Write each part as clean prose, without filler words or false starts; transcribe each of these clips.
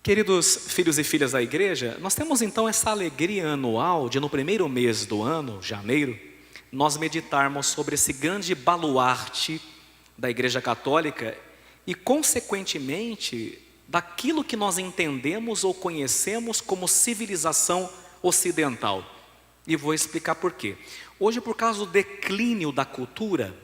Queridos filhos e filhas da igreja, nós temos então essa alegria anual de no primeiro mês do ano, janeiro, nós meditarmos sobre esse grande baluarte da Igreja Católica e, consequentemente, daquilo que nós entendemos ou conhecemos como civilização ocidental. E vou explicar por quê. Hoje, por causa do declínio da cultura,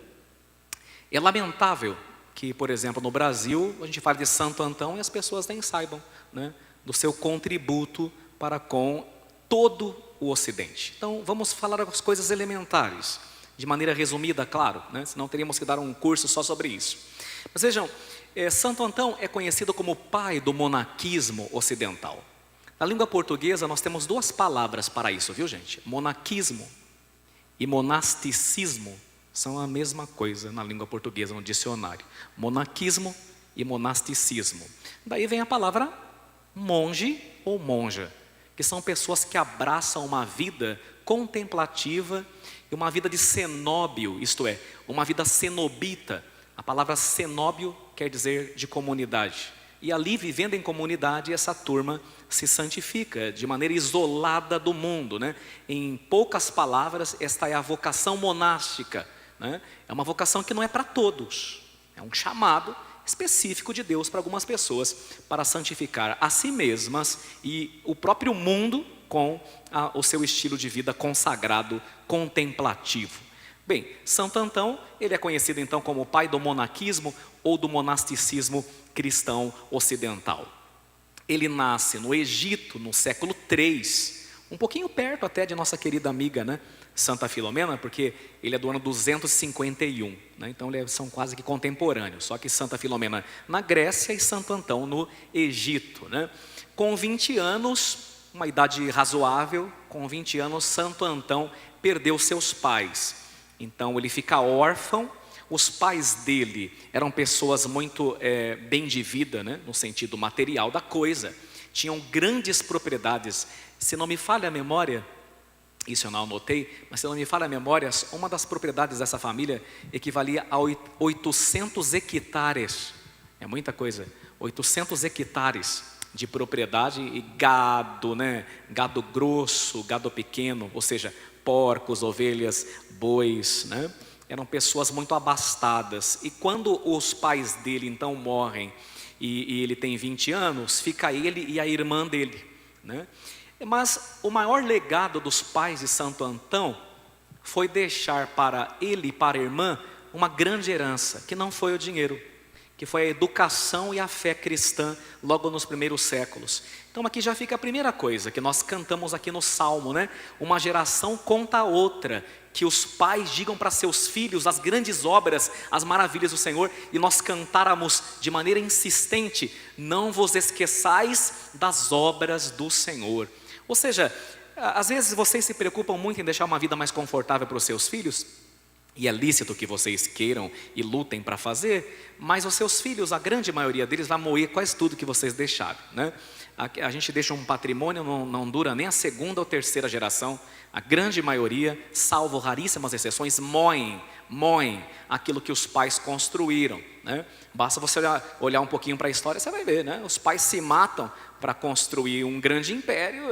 é lamentável que, por exemplo, no Brasil, a gente fala de Santo Antão e as pessoas nem saibam, né, do seu contributo para com todo o Ocidente. Então, vamos falar as coisas elementares, de maneira resumida, claro, né, senão teríamos que dar um curso só sobre isso. Mas vejam, Santo Antão é conhecido como o pai do monaquismo ocidental. Na língua portuguesa, nós temos duas palavras para isso, viu, gente? Monaquismo e monasticismo são a mesma coisa na língua portuguesa, no dicionário. Monaquismo e monasticismo. Daí vem a palavra monge ou monja, que são pessoas que abraçam uma vida contemplativa e uma vida de cenóbio, isto é, uma vida cenobita. A palavra cenóbio quer dizer de comunidade. E ali, vivendo em comunidade, essa turma se santifica de maneira isolada do mundo, né? Em poucas palavras, esta é a vocação monástica, né? É uma vocação que não é para todos, é um chamado específico de Deus para algumas pessoas, para santificar a si mesmas e o próprio mundo com o seu estilo de vida consagrado, contemplativo. Bem, Santo Antão, ele é conhecido então como o pai do monaquismo ou do monasticismo cristão ocidental. Ele nasce no Egito, no século III, um pouquinho perto até de nossa querida amiga, né, Santa Filomena, porque ele é do ano 251, né, então eles são quase que contemporâneos, só que Santa Filomena na Grécia e Santo Antão no Egito, né. Com 20 anos, uma idade razoável, com 20 anos, Santo Antão perdeu seus pais. Então ele fica órfão. Os pais dele eram pessoas muito bem de vida, né, no sentido material da coisa. Tinham grandes propriedades. Se não me falha a memória, isso eu não anotei, mas se não me falha a memória, uma das propriedades dessa família equivalia a 800 hectares. É muita coisa. 800 hectares de propriedade e gado, né, gado grosso, gado pequeno, ou seja, porcos, ovelhas, bois, né? Eram pessoas muito abastadas. E quando os pais dele então morrem e ele tem 20 anos, fica ele e a irmã dele, né? Mas o maior legado dos pais de Santo Antão foi deixar para ele e para a irmã uma grande herança, que não foi o dinheiro, que foi a educação e a fé cristã logo nos primeiros séculos. Então aqui já fica a primeira coisa que nós cantamos aqui no Salmo, né? Uma geração conta a outra, que os pais digam para seus filhos as grandes obras, as maravilhas do Senhor, e nós cantáramos de maneira insistente: não vos esqueçais das obras do Senhor. Ou seja, às vezes vocês se preocupam muito em deixar uma vida mais confortável para os seus filhos, e é lícito que vocês queiram e lutem para fazer, mas os seus filhos, a grande maioria deles, vai moer quase tudo que vocês deixaram, né? A gente deixa um patrimônio, não dura nem a segunda ou terceira geração. A grande maioria, salvo raríssimas exceções, moem aquilo que os pais construíram, né? Basta você olhar um pouquinho para a história, você vai ver, né? Os pais se matam para construir um grande império,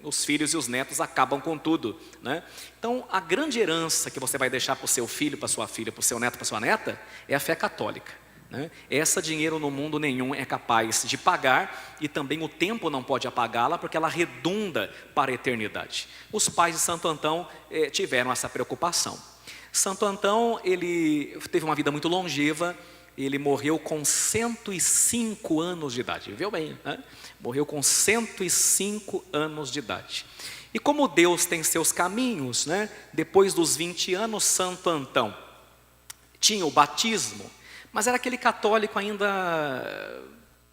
os filhos e os netos acabam com tudo, né? Então, a grande herança que você vai deixar para o seu filho, para a sua filha, para o seu neto, para a sua neta, é a fé católica, né? Essa dinheiro no mundo nenhum é capaz de pagar, e também o tempo não pode apagá-la, porque ela redunda para a eternidade. Os pais de Santo Antão tiveram essa preocupação. Santo Antão, ele teve uma vida muito longeva. Ele morreu com 105 anos de idade, viu bem, né? Morreu com 105 anos de idade. E como Deus tem seus caminhos, né? Depois dos 20 anos, Santo Antão tinha o batismo, mas era aquele católico ainda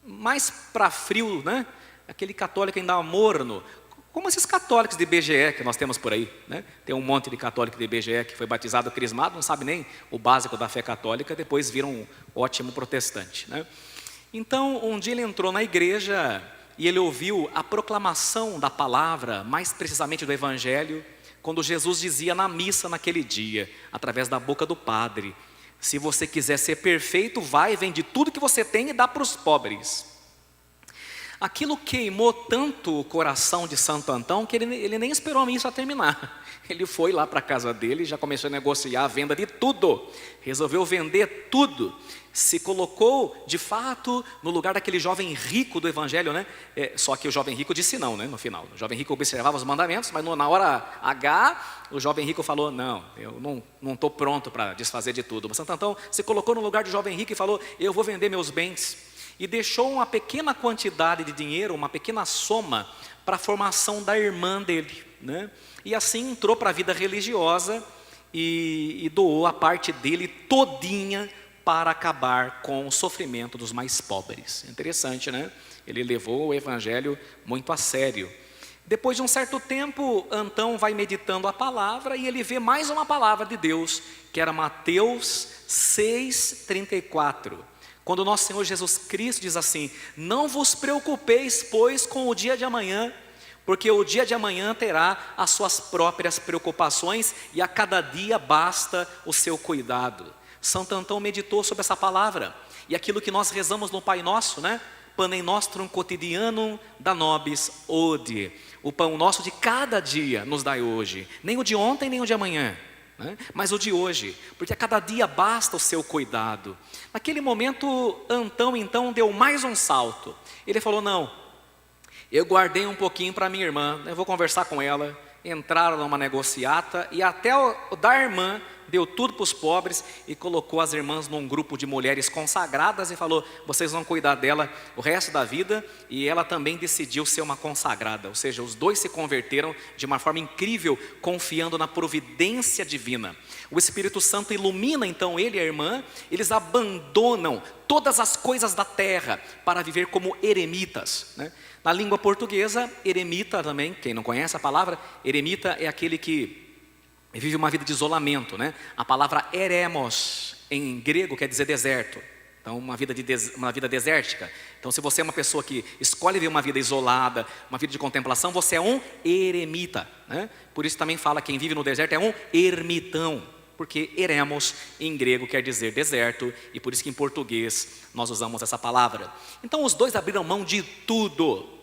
mais para frio, né? Aquele católico ainda morno, como esses católicos de IBGE que nós temos por aí, né? Tem um monte de católico de IBGE que foi batizado, crismado, não sabe nem o básico da fé católica, depois vira um ótimo protestante, né? Então, um dia ele entrou na igreja e ele ouviu a proclamação da palavra, mais precisamente do evangelho, quando Jesus dizia na missa naquele dia, através da boca do padre: se você quiser ser perfeito, vai, vende tudo que você tem e dá para os pobres. Aquilo queimou tanto o coração de Santo Antão que ele nem esperou a missa terminar. Ele foi lá para a casa dele e já começou a negociar a venda de tudo. Resolveu vender tudo. Se colocou, de fato, no lugar daquele jovem rico do Evangelho, né? Só que o jovem rico disse não, né? No final. O jovem rico observava os mandamentos, mas na hora H, o jovem rico falou, não, eu não estou pronto para desfazer de tudo. Mas Santo Antão se colocou no lugar do jovem rico e falou, eu vou vender meus bens. E deixou uma pequena quantidade de dinheiro, uma pequena soma, para a formação da irmã dele, né? E assim entrou para a vida religiosa e doou a parte dele todinha para acabar com o sofrimento dos mais pobres. Interessante, né? Ele levou o Evangelho muito a sério. Depois de um certo tempo, Antão vai meditando a palavra e ele vê mais uma palavra de Deus, que era Mateus 6,34. Quando o nosso Senhor Jesus Cristo diz assim, não vos preocupeis, pois, com o dia de amanhã, porque o dia de amanhã terá as suas próprias preocupações e a cada dia basta o seu cuidado. Santo Antão meditou sobre essa palavra e aquilo que nós rezamos no Pai Nosso, né? Panem nostrum quotidianum da nobis odie. O pão nosso de cada dia nos dai hoje, nem o de ontem nem o de amanhã, né? Mas o de hoje, porque a cada dia basta o seu cuidado. Naquele momento, Antão então deu mais um salto. Ele falou, não, eu guardei um pouquinho para minha irmã, eu vou conversar com ela. Entraram numa negociata e até o da irmã deu tudo para os pobres e colocou as irmãs num grupo de mulheres consagradas e falou, vocês vão cuidar dela o resto da vida. E ela também decidiu ser uma consagrada, ou seja, os dois se converteram de uma forma incrível, confiando na providência divina. O Espírito Santo ilumina então ele e a irmã, eles abandonam todas as coisas da terra para viver como eremitas, né? Na língua portuguesa, eremita também, quem não conhece a palavra, eremita é aquele que vive uma vida de isolamento, né? A palavra eremos, em grego, quer dizer deserto. Então, uma vida desértica. Então, se você é uma pessoa que escolhe viver uma vida isolada, uma vida de contemplação, você é um eremita, né? Por isso também fala que quem vive no deserto é um ermitão, porque eremos em grego quer dizer deserto, e por isso que em português nós usamos essa palavra. Então, os dois abriram mão de tudo.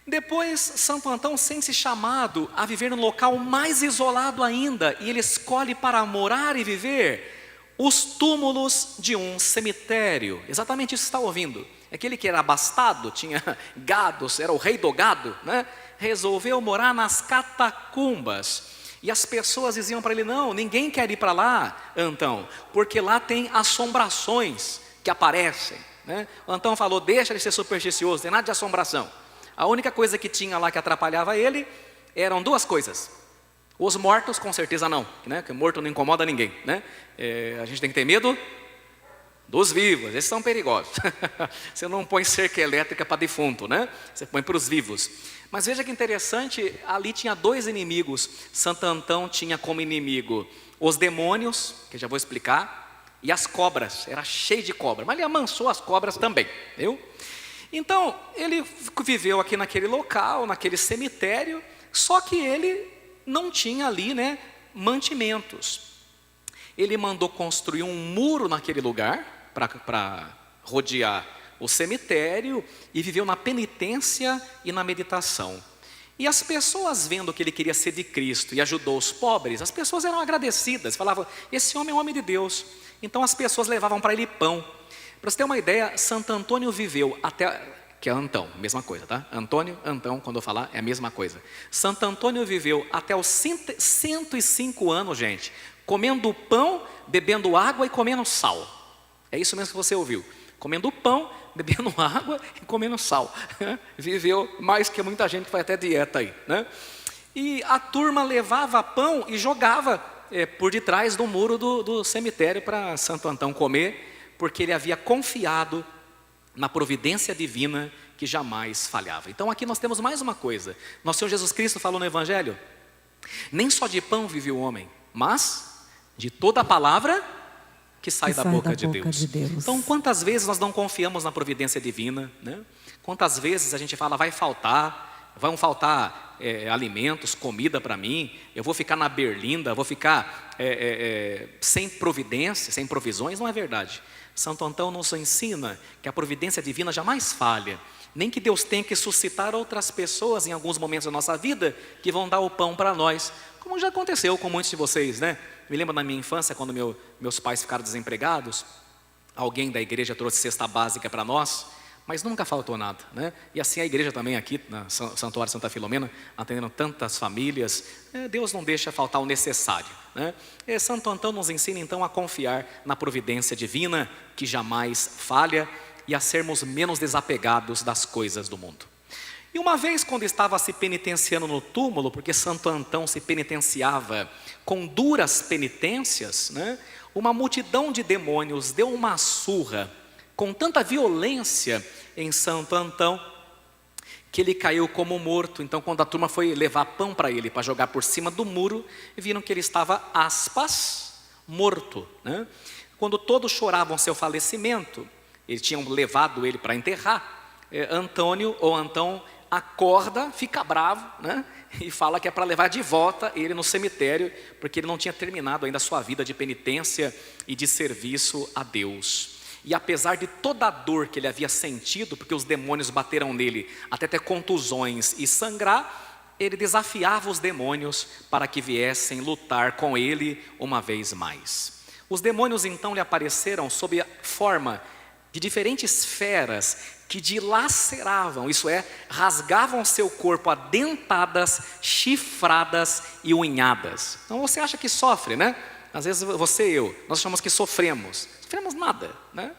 Depois, Santo Antão sente-se chamado a viver num local mais isolado ainda, e ele escolhe para morar e viver os túmulos de um cemitério. Exatamente isso que você está ouvindo. Aquele que era abastado, tinha gados, era o rei do gado, né? Resolveu morar nas catacumbas. E as pessoas diziam para ele, não, ninguém quer ir para lá, Antão, porque lá tem assombrações que aparecem, né? O Antão falou, deixa de ser supersticioso, não tem nada de assombração. A única coisa que tinha lá que atrapalhava ele eram duas coisas. Os mortos, com certeza não, né? Porque morto não incomoda ninguém, né? A gente tem que ter medo dos vivos, esses são perigosos. Você não põe cerca elétrica para defunto, né? Você põe para os vivos. Mas veja que interessante, ali tinha dois inimigos. Santo Antão tinha como inimigo os demônios, que já vou explicar, e as cobras, era cheio de cobra, mas ele amansou as cobras também, viu? Então, ele viveu aqui naquele local, naquele cemitério, só que ele não tinha ali, né, mantimentos. Ele mandou construir um muro naquele lugar, para rodear o cemitério, e viveu na penitência e na meditação. E as pessoas, vendo que ele queria ser de Cristo e ajudou os pobres, as pessoas eram agradecidas, falavam, esse homem é um homem de Deus. Então as pessoas levavam para ele pão. Para você ter uma ideia, Santo Antônio viveu até, que é Antão, mesma coisa, tá? Antônio, Antão, quando eu falar, é a mesma coisa. Santo Antônio viveu até os 105 anos, gente, comendo pão, bebendo água e comendo sal. É isso mesmo que você ouviu. Comendo pão, bebendo água e comendo sal. Viveu mais que muita gente que faz até dieta aí, né? E a turma levava pão e jogava por detrás do muro do cemitério para Santo Antão comer, porque ele havia confiado na providência divina que jamais falhava. Então aqui nós temos mais uma coisa. Nosso Senhor Jesus Cristo falou no Evangelho, nem só de pão vive o homem, mas de toda a palavra que sai da boca de Deus. Então quantas vezes nós não confiamos na providência divina, né? Quantas vezes a gente fala, vão faltar alimentos, comida para mim, eu vou ficar na berlinda, vou ficar sem providência, sem provisões. Não é verdade. Santo Antão nos ensina que a providência divina jamais falha. nem que Deus tenha que suscitar outras pessoas em alguns momentos da nossa vida que vão dar o pão para nós, como já aconteceu com muitos de vocês, né? Me lembro na minha infância, quando meus pais ficaram desempregados, alguém da igreja trouxe cesta básica para nós, mas nunca faltou nada, né? E assim a igreja também aqui, na Santuário Santa Filomena, atendendo tantas famílias, Deus não deixa faltar o necessário, né? E Santo Antão nos ensina então a confiar na providência divina, que jamais falha, e a sermos menos desapegados das coisas do mundo. E uma vez, quando estava se penitenciando no túmulo, porque Santo Antão se penitenciava com duras penitências, né? Uma multidão de demônios deu uma surra com tanta violência em Santo Antão, que ele caiu como morto. Então, quando a turma foi levar pão para ele, para jogar por cima do muro, viram que ele estava, aspas, morto, né? Quando todos choravam seu falecimento, eles tinham levado ele para enterrar, Antão acorda, fica bravo, né? E fala que é para levar de volta ele no cemitério, porque ele não tinha terminado ainda a sua vida de penitência e de serviço a Deus. E apesar de toda a dor que ele havia sentido, porque os demônios bateram nele até ter contusões e sangrar, ele desafiava os demônios para que viessem lutar com ele uma vez mais. Os demônios então lhe apareceram sob a forma de diferentes feras que dilaceravam, isso é, rasgavam seu corpo a dentadas, chifradas e unhadas. Então você acha que sofre, né? Às vezes você e eu, nós achamos que sofremos nada, né?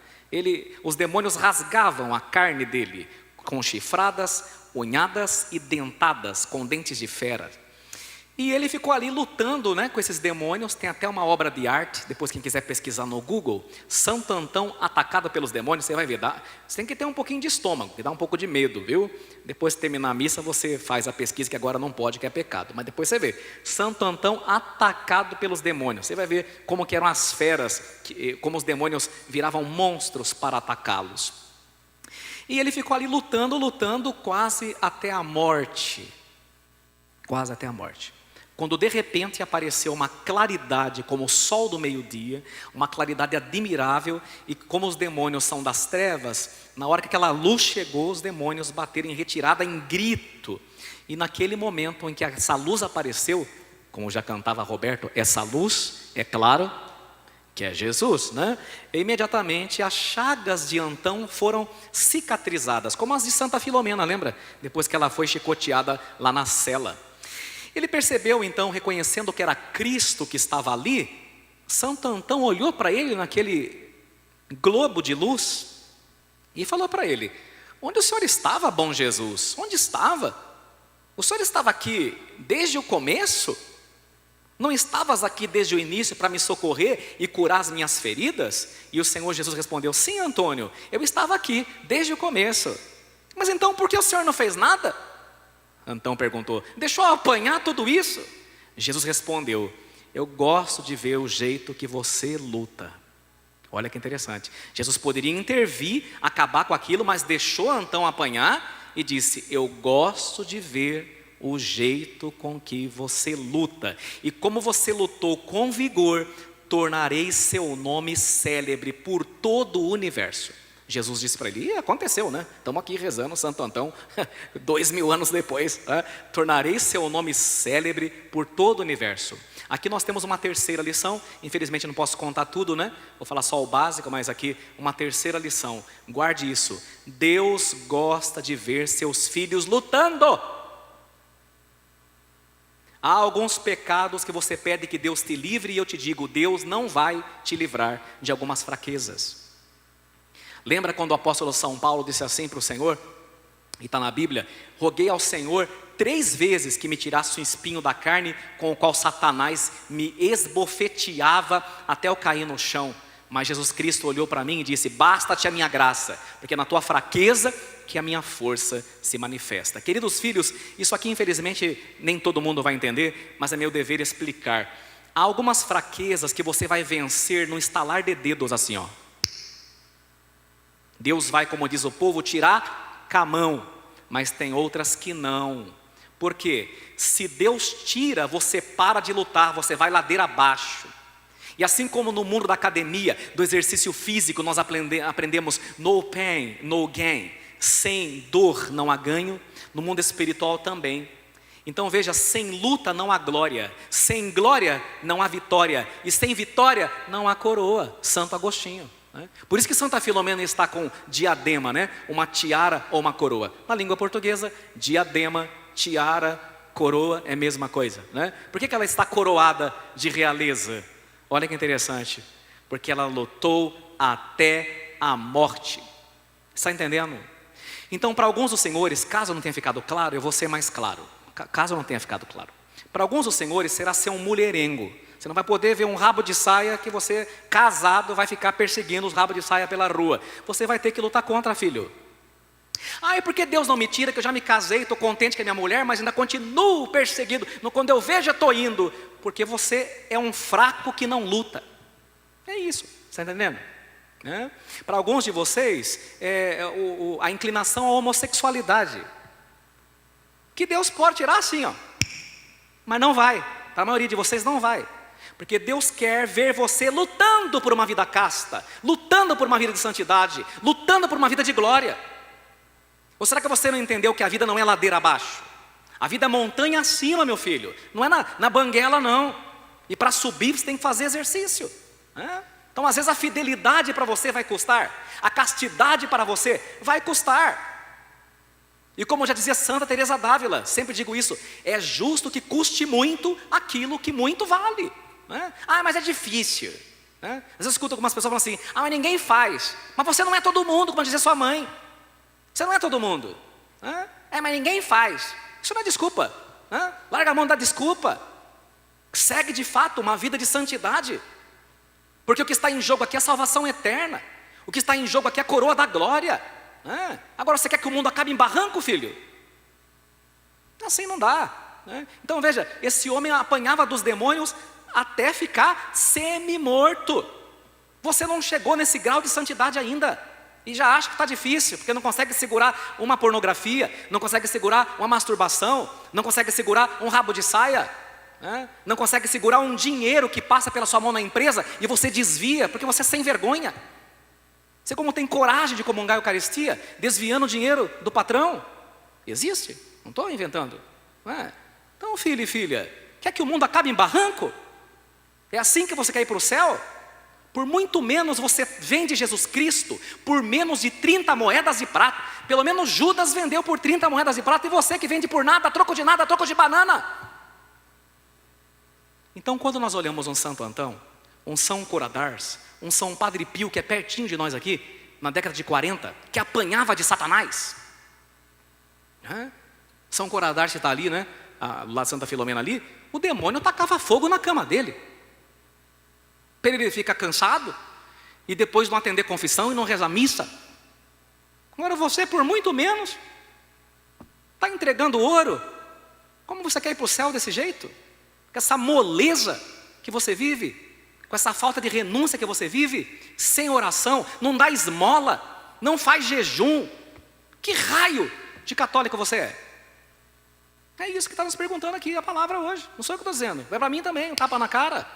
Os demônios rasgavam a carne dele com chifradas, unhadas e dentadas, com dentes de fera. E ele ficou ali lutando, né, com esses demônios. Tem até uma obra de arte, depois quem quiser pesquisar no Google, Santo Antão atacado pelos demônios, você vai ver, você tem que ter um pouquinho de estômago, que dá um pouco de medo, viu? Depois de terminar a missa, você faz a pesquisa, que agora não pode, que é pecado. Mas depois você vê, Santo Antão atacado pelos demônios. Você vai ver como que eram as feras, como os demônios viravam monstros para atacá-los. E ele ficou ali lutando, quase até a morte. Quase até a morte. Quando de repente apareceu uma claridade como o sol do meio-dia, uma claridade admirável, e como os demônios são das trevas, na hora que aquela luz chegou, os demônios bateram em retirada em grito. E naquele momento em que essa luz apareceu, como já cantava Roberto, essa luz, é claro, que é Jesus, né? E imediatamente as chagas de Antão foram cicatrizadas, como as de Santa Filomena, lembra? Depois que ela foi chicoteada lá na cela. Ele percebeu então, reconhecendo que era Cristo que estava ali, Santo Antão olhou para ele naquele globo de luz e falou para ele: onde o senhor estava, bom Jesus? Onde estava? O senhor estava aqui desde o começo? Não estavas aqui desde o início para me socorrer e curar as minhas feridas? E o Senhor Jesus respondeu: sim, Antônio, eu estava aqui desde o começo. Mas então por que o senhor não fez nada? Antão perguntou: deixou eu apanhar tudo isso? Jesus respondeu: eu gosto de ver o jeito que você luta. Olha que interessante. Jesus poderia intervir, acabar com aquilo, mas deixou Antão apanhar e disse: eu gosto de ver o jeito com que você luta. E como você lutou com vigor, tornarei seu nome célebre por todo o universo. Jesus disse para ele, e aconteceu, né? Estamos aqui rezando Santo Antão, 2000 anos depois, né? Tornarei seu nome célebre por todo o universo. Aqui nós temos uma terceira lição, infelizmente não posso contar tudo, né? Vou falar só o básico, mas aqui uma terceira lição, guarde isso: Deus gosta de ver seus filhos lutando. Há alguns pecados que você pede que Deus te livre, e eu te digo, Deus não vai te livrar de algumas fraquezas. Lembra quando o apóstolo São Paulo disse assim para o Senhor, e está na Bíblia: roguei ao Senhor 3 vezes que me tirasse o espinho da carne, com o qual Satanás me esbofeteava até eu cair no chão. Mas Jesus Cristo olhou para mim e disse: basta-te a minha graça, porque é na tua fraqueza que a minha força se manifesta. Queridos filhos, isso aqui infelizmente nem todo mundo vai entender, mas é meu dever explicar. Há algumas fraquezas que você vai vencer no estalar de dedos assim, ó. Deus vai, como diz o povo, tirar com a mão, mas tem outras que não. Por quê? Se Deus tira, você para de lutar, você vai ladeira abaixo. E assim como no mundo da academia, do exercício físico, nós aprendemos no pain, no gain. sem dor não há ganho, no mundo espiritual também. Então veja, sem luta não há glória, sem glória não há vitória, e sem vitória não há coroa. Santo Agostinho, né? Por isso que Santa Filomena está com diadema, né? Uma tiara ou uma coroa. Na língua portuguesa, diadema, tiara, coroa é a mesma coisa, né? Por que ela está coroada de realeza? Olha que interessante, porque ela lutou até a morte. Está entendendo? Então, para alguns dos senhores, caso não tenha ficado claro, eu vou ser mais claro. Caso não tenha ficado claro, para alguns dos senhores será ser um mulherengo. Você não vai poder ver um rabo de saia que você, casado, vai ficar perseguindo os rabos de saia pela rua. Você vai ter que lutar contra, filho. Ah, é porque Deus não me tira, que eu já me casei, estou contente com a minha mulher, mas ainda continuo perseguido. Quando eu vejo, eu estou indo. Porque você é um fraco que não luta. É isso, está entendendo? Para alguns de vocês, a inclinação à homossexualidade, que Deus pode tirar assim, ó, mas não vai. Para a maioria de vocês não vai, porque Deus quer ver você lutando por uma vida casta, lutando por uma vida de santidade, lutando por uma vida de glória. Ou será que você não entendeu que a vida não é ladeira abaixo? A vida é montanha acima, meu filho. Não é na banguela, não. E para subir você tem que fazer exercício, né? Então às vezes a fidelidade para você vai custar, a castidade para você vai custar. E como já dizia Santa Teresa d'Ávila, sempre digo isso, é justo que custe muito aquilo que muito vale, né? Ah, mas é difícil, né? Às vezes eu escuto algumas pessoas falando assim, ah, mas ninguém faz. Mas você não é todo mundo, como dizia sua mãe. Você não é todo mundo, né? Mas ninguém faz. Isso não é desculpa, né? Larga a mão da desculpa. Segue de fato uma vida de santidade. Porque o que está em jogo aqui é a salvação eterna. O que está em jogo aqui é a coroa da glória. Agora você quer que o mundo acabe em barranco, filho? Assim não dá, né? Então veja, esse homem apanhava dos demônios até ficar semi-morto. Você não chegou nesse grau de santidade ainda, e já acha que está difícil, porque não consegue segurar uma pornografia, não consegue segurar uma masturbação, não consegue segurar um rabo de saia, né? Não consegue segurar um dinheiro que passa pela sua mão na empresa e você desvia, porque você é sem vergonha. Você como tem coragem de comungar a Eucaristia, desviando o dinheiro do patrão? Existe, não estou inventando, não é? Então filho e filha, quer que o mundo acabe em barranco? É assim que você quer ir para o céu? Por muito menos você vende Jesus Cristo, por menos de 30 moedas de prata. Pelo menos Judas vendeu por 30 moedas de prata, e você que vende por nada, troco de nada, troco de banana. Então quando nós olhamos um Santo Antão, um São Coradars, um São Padre Pio, que é pertinho de nós aqui, na década de 40, que apanhava de Satanás, São Coradars está ali, né? Lá Santa Filomena ali, o demônio tacava fogo na cama dele. Ele fica cansado e depois não atender confissão e não rezar missa. Agora você, por muito menos, está entregando ouro. Como você quer ir para o céu desse jeito? Com essa moleza que você vive, com essa falta de renúncia que você vive, sem oração, não dá esmola, não faz jejum. Que raio de católico você é? É isso que está nos perguntando aqui a palavra hoje. Não sou eu que estou dizendo, é para mim também, um tapa na cara.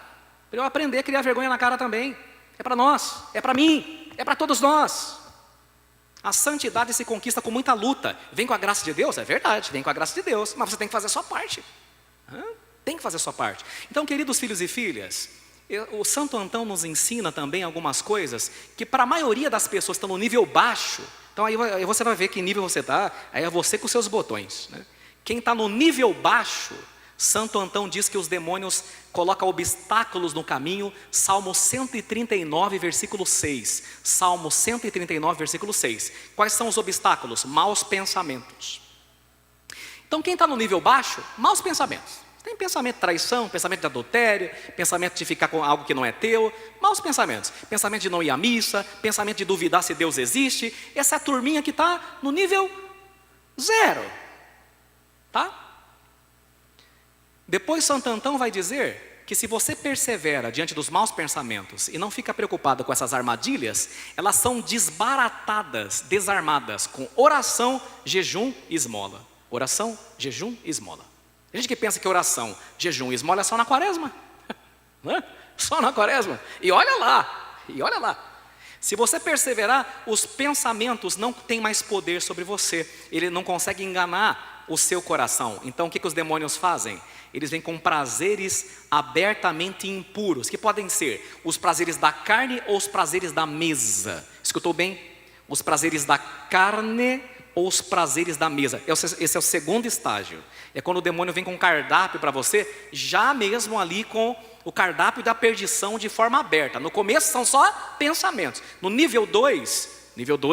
Para eu aprender a criar vergonha na cara também. É para nós, é para mim, é para todos nós. A santidade se conquista com muita luta. Vem com a graça de Deus? É verdade, vem com a graça de Deus, mas você tem que fazer a sua parte. Tem que fazer a sua parte. Então, queridos filhos e filhas, o Santo Antão nos ensina também algumas coisas que para a maioria das pessoas estão no nível baixo. Então aí você vai ver que nível você está, aí é você com os seus botões, né? Quem está no nível baixo, Santo Antão diz que os demônios colocam obstáculos no caminho. Salmo 139, versículo 6. Salmo 139, versículo 6. Quais são os obstáculos? Maus pensamentos. Então quem está no nível baixo, maus pensamentos. Tem pensamento de traição, pensamento de adultério, pensamento de ficar com algo que não é teu, maus pensamentos. Pensamento de não ir à missa, pensamento de duvidar se Deus existe. Essa é a turminha que está no nível 0. Tá? Depois Santo Antão vai dizer que se você persevera diante dos maus pensamentos e não fica preocupado com essas armadilhas, elas são desbaratadas, desarmadas com oração, jejum e esmola. Oração, jejum e esmola. Tem gente que pensa que oração, jejum e esmola é só na quaresma. Só na quaresma. E olha lá, Se você perseverar, os pensamentos não têm mais poder sobre você. Ele não consegue enganar o seu coração. Então o que os demônios fazem? Eles vêm com prazeres abertamente impuros, que podem ser os prazeres da carne ou os prazeres da mesa. Escutou bem? Os prazeres da carne ou os prazeres da mesa. Esse é o segundo estágio. É quando o demônio vem com um cardápio para você, já mesmo ali com o cardápio da perdição de forma aberta. No começo são só pensamentos. No nível 2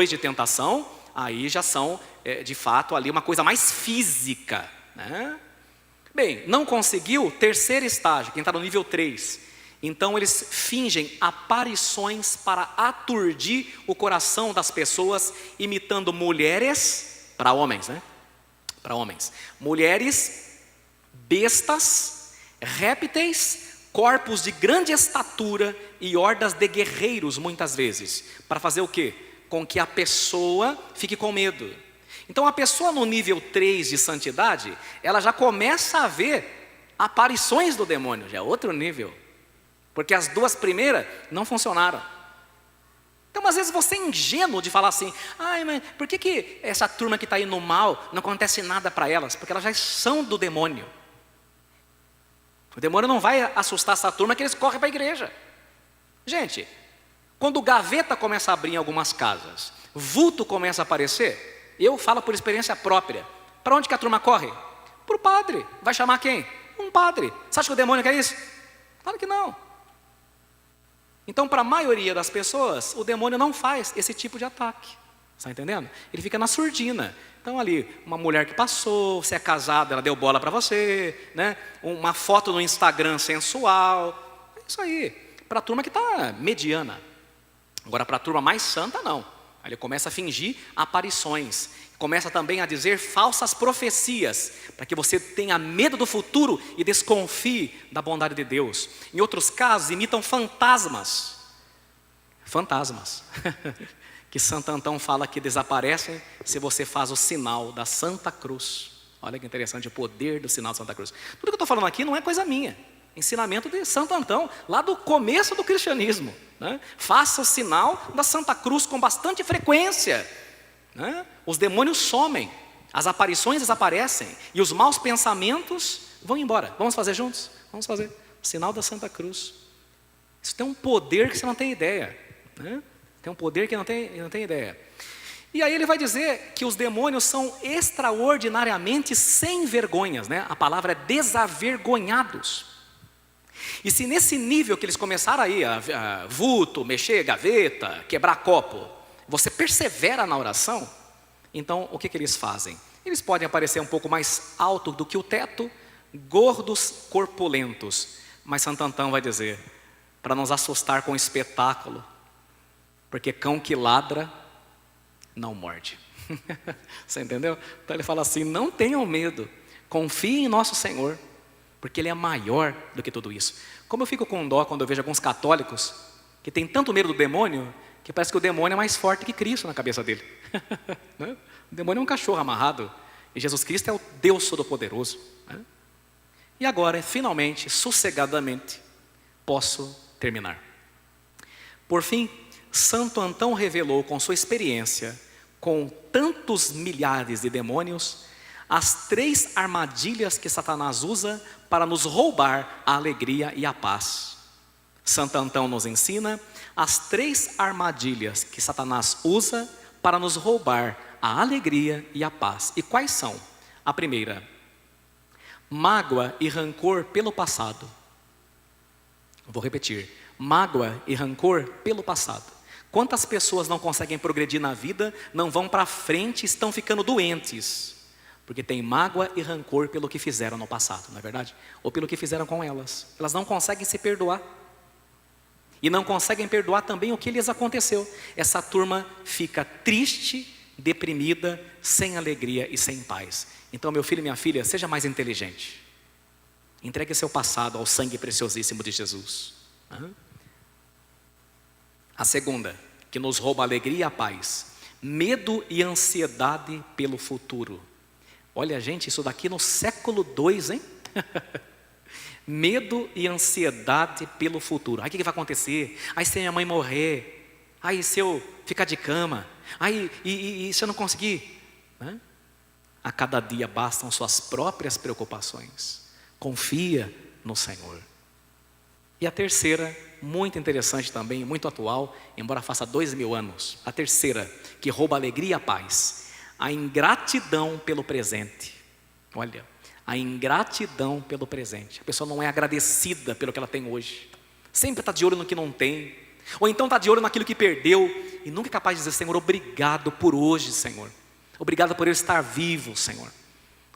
de tentação, aí já são de fato ali uma coisa mais física, né? Bem, não conseguiu, terceiro estágio, quem está no nível 3. Então eles fingem aparições para aturdir o coração das pessoas, imitando mulheres, para homens, né? Para homens. Mulheres, bestas, répteis, corpos de grande estatura e hordas de guerreiros, muitas vezes. Para fazer o quê? Com que a pessoa fique com medo. Então a pessoa no nível 3 de santidade, ela já começa a ver aparições do demônio, já é outro nível. Porque as duas primeiras não funcionaram. Então às vezes você é ingênuo de falar assim, ai, mas por que essa turma que está aí no mal, não acontece nada para elas? Porque elas já são do demônio. O demônio não vai assustar essa turma que eles correm para a igreja. Gente, quando gaveta começa a abrir em algumas casas, vulto começa a aparecer, eu falo por experiência própria. Para onde que a turma corre? Para o padre. Vai chamar quem? Um padre. Você acha que o demônio quer isso? Claro que não. Então, para a maioria das pessoas, o demônio não faz esse tipo de ataque. Está entendendo? Ele fica na surdina. Então ali, uma mulher que passou, você é casado, ela deu bola para você, né? Uma foto no Instagram sensual. É isso aí. Para a turma que está mediana. Agora, para a turma mais santa, não. Aí ele começa a fingir aparições. Começa também a dizer falsas profecias, para que você tenha medo do futuro e desconfie da bondade de Deus. Em outros casos, imitam fantasmas. Fantasmas. Que Santo Antão fala que desaparecem se você faz o sinal da Santa Cruz. Olha que interessante o poder do sinal da Santa Cruz. Tudo que eu estou falando aqui não é coisa minha. Ensinamento de Santo Antão, lá do começo do cristianismo, né? Faça o sinal da Santa Cruz com bastante frequência, né? Os demônios somem, as aparições desaparecem e os maus pensamentos vão embora. Vamos fazer juntos? Vamos fazer o sinal da Santa Cruz. Isso tem um poder que você não tem ideia, né? Tem um poder que não tem ideia. E aí ele vai dizer que os demônios são extraordinariamente sem vergonhas, né? A palavra é desavergonhados. E se nesse nível que eles começaram aí a vulto, mexer gaveta, quebrar copo, você persevera na oração, então o que eles fazem? Eles podem aparecer um pouco mais alto do que o teto, gordos, corpulentos. Mas Santo Antão vai dizer, para nos assustar com o espetáculo, porque cão que ladra não morde. Você entendeu? Então ele fala assim, não tenham medo, confiem em nosso Senhor, porque Ele é maior do que tudo isso. Como eu fico com dó quando eu vejo alguns católicos que têm tanto medo do demônio, que parece que o demônio é mais forte que Cristo na cabeça dele. O demônio é um cachorro amarrado, e Jesus Cristo é o Deus Todo-Poderoso. E agora, finalmente, sossegadamente, posso terminar. Por fim, Santo Antão revelou com sua experiência, com tantos milhares de demônios, as 3 armadilhas que Satanás usa para nos roubar a alegria e a paz. Santo Antão nos ensina as 3 armadilhas que Satanás usa para nos roubar a alegria e a paz. E quais são? A primeira, mágoa e rancor pelo passado. Vou repetir, mágoa e rancor pelo passado. Quantas pessoas não conseguem progredir na vida, não vão para frente, estão ficando doentes, porque tem mágoa e rancor pelo que fizeram no passado, não é verdade? Ou pelo que fizeram com elas. Elas não conseguem se perdoar. E não conseguem perdoar também o que lhes aconteceu. Essa turma fica triste, deprimida, sem alegria e sem paz. Então, meu filho e minha filha, seja mais inteligente. Entregue seu passado ao sangue preciosíssimo de Jesus. A segunda, que nos rouba a alegria e a paz. Medo e ansiedade pelo futuro. Olha, gente, isso daqui no século 2, hein? Medo e ansiedade pelo futuro. Aí o que vai acontecer? Aí se minha mãe morrer, Aí se eu ficar de cama, aí e se eu não conseguir, né? A cada dia bastam suas próprias preocupações. Confia no Senhor. E a terceira, muito interessante também, muito atual, embora faça 2000 anos. A terceira, que rouba a alegria e a paz. A ingratidão pelo presente. Olha, a ingratidão pelo presente. A pessoa não é agradecida pelo que ela tem hoje. Sempre está de olho no que não tem. Ou então está de olho naquilo que perdeu. E nunca é capaz de dizer, Senhor, obrigado por hoje, Senhor. Obrigado por eu estar vivo, Senhor.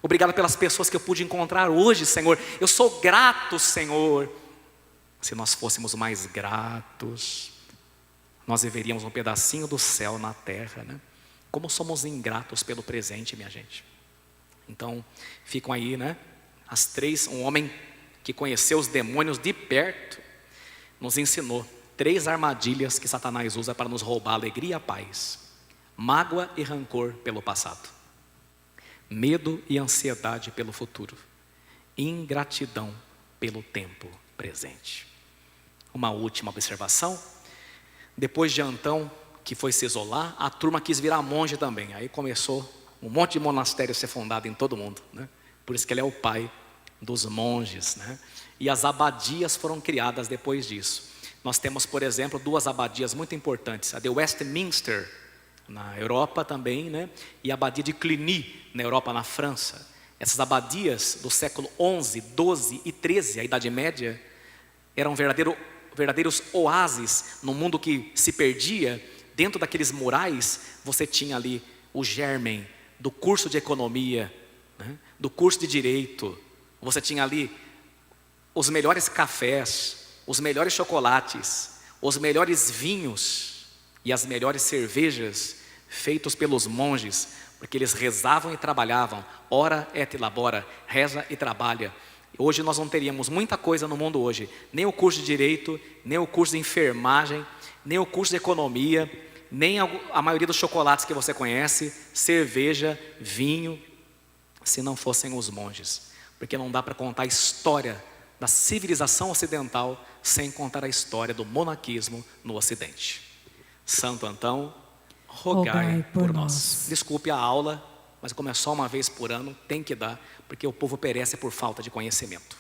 Obrigado pelas pessoas que eu pude encontrar hoje, Senhor. Eu sou grato, Senhor. Se nós fôssemos mais gratos, nós viveríamos um pedacinho do céu na terra, né? Como somos ingratos pelo presente, minha gente. Então, ficam aí, né? As três, um homem que conheceu os demônios de perto, nos ensinou 3 armadilhas que Satanás usa para nos roubar a alegria e a paz. Mágoa e rancor pelo passado. Medo e ansiedade pelo futuro. Ingratidão pelo tempo presente. Uma última observação. Depois de Antão, que foi se isolar, a turma quis virar monge também. Aí começou um monte de monastério a ser fundado em todo mundo, né? Por isso que ele é o pai dos monges, né? E as abadias foram criadas depois disso. Nós temos, por exemplo, 2 abadias muito importantes. A de Westminster, na Europa também, né? E a abadia de Cluny, na Europa, na França. Essas abadias do século 11, 12 e 13, a Idade Média, eram verdadeiros oásis no mundo que se perdia. Dentro daqueles murais, você tinha ali o germen do curso de economia, né? Do curso de direito. Você tinha ali os melhores cafés, os melhores chocolates, os melhores vinhos e as melhores cervejas feitos pelos monges, porque eles rezavam e trabalhavam. Ora et labora, reza e trabalha. Hoje nós não teríamos muita coisa no mundo hoje, nem o curso de direito, nem o curso de enfermagem, nem o curso de economia, nem a maioria dos chocolates que você conhece, cerveja, vinho, se não fossem os monges. Porque não dá para contar a história da civilização ocidental sem contar a história do monaquismo no Ocidente. Santo Antão, rogai por nós. Desculpe a aula, mas como é só uma vez por ano, tem que dar, porque o povo perece por falta de conhecimento.